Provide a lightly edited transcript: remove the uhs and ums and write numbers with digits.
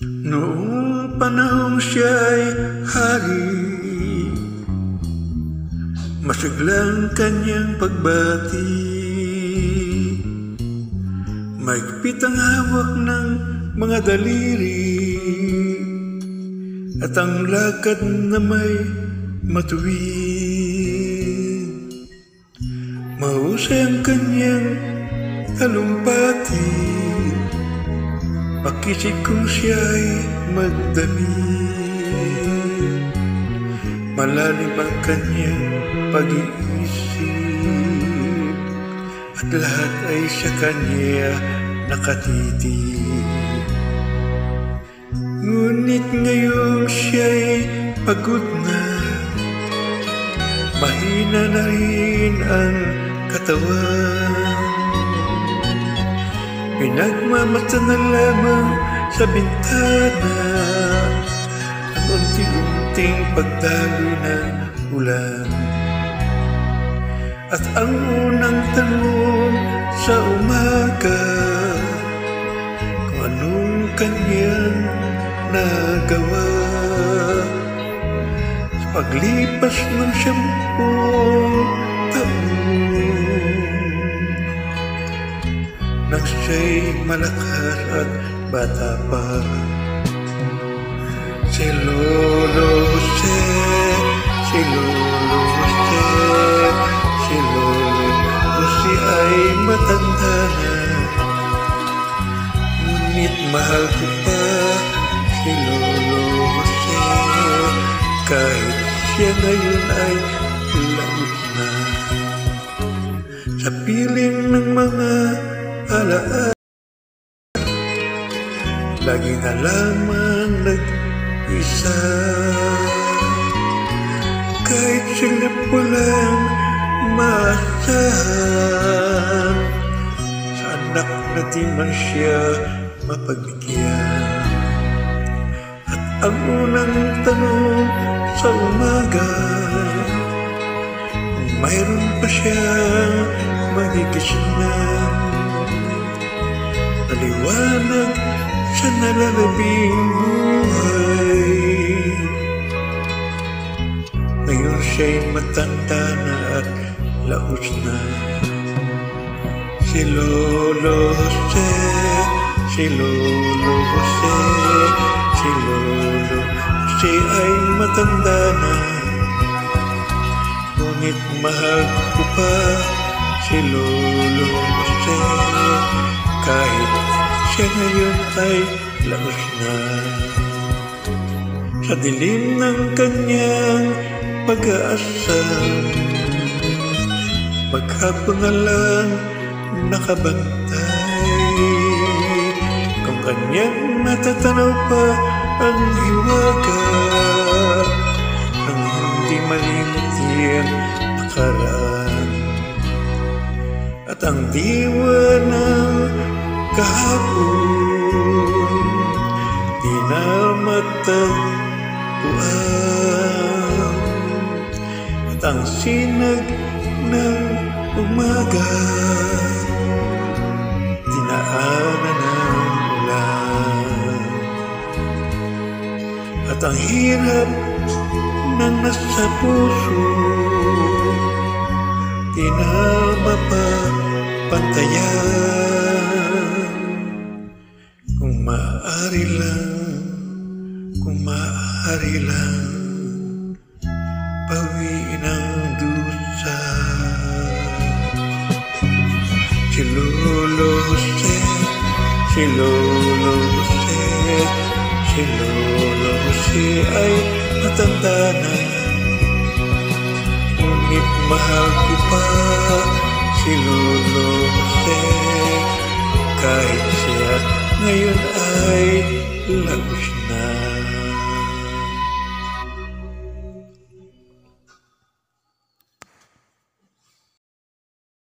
Noong panahong siya'y hari, masiglang kanyang pagbati. Maigpit ang hawak ng mga daliri, at ang lakad na may matuwid. Mahusay ang kanyang talumpati, makisig kung siya'y magdamit. Malalim ang kanyang pag-iisip, at lahat ay sa kanya nakatitig. Ngunit ngayong siya'y pagod na, mahina na rin ang katawan. Pinagmamata na lamang sa bintana ang unti-unting pagdaloy ng ulan. At ang unang tanong sa umaga, kung anong kanyang nagawa sa paglipas ng 10 taon. Nang siya'y malakas at bata pa, si Lolo Jose, si Lolo Jose, si Lolo Jose ay matanda na. Ngunit mahal ko pa si Lolo Jose, kahit siya ngayon ay laot na. Sa piling ng mga alaala, lagi na lamang nag-isa. Kahit silip walang maasahan, sa anak na di man siya mapagigyan. At ang unang tanong sa umaga, kung mayroon pa siyang magigisnan. Maliwanag sa nalalabing buhay, ngayon siya'y matanda na at laos na. Si Lolo Jose, si Lolo Jose, si Lolo Jose ay matanda na. Ngunit mahal ko pa si Lolo Jose, kahit siya ngayon ay laos na. Sa dilim ng kanyang pag-aasa, maghapon na lang nakabantay. Kung kanyang natatanaw pa ang hiwaga, nang hindi malimit yan nakaraan. At ang diwa ng kahapon di na matagpuan, at ang sinag ng umaga dinaanan ng ulan. At ang hirap na nasa puso di na mapapantayan. Kung maaari lang, bawiin ang dusa. Si Lolo Jose, si Lolo Jose, si Lolo Jose ay matanda na. Ngunit mahal ko pa si Lolo Jose, kahit siya ngayon ay laos na.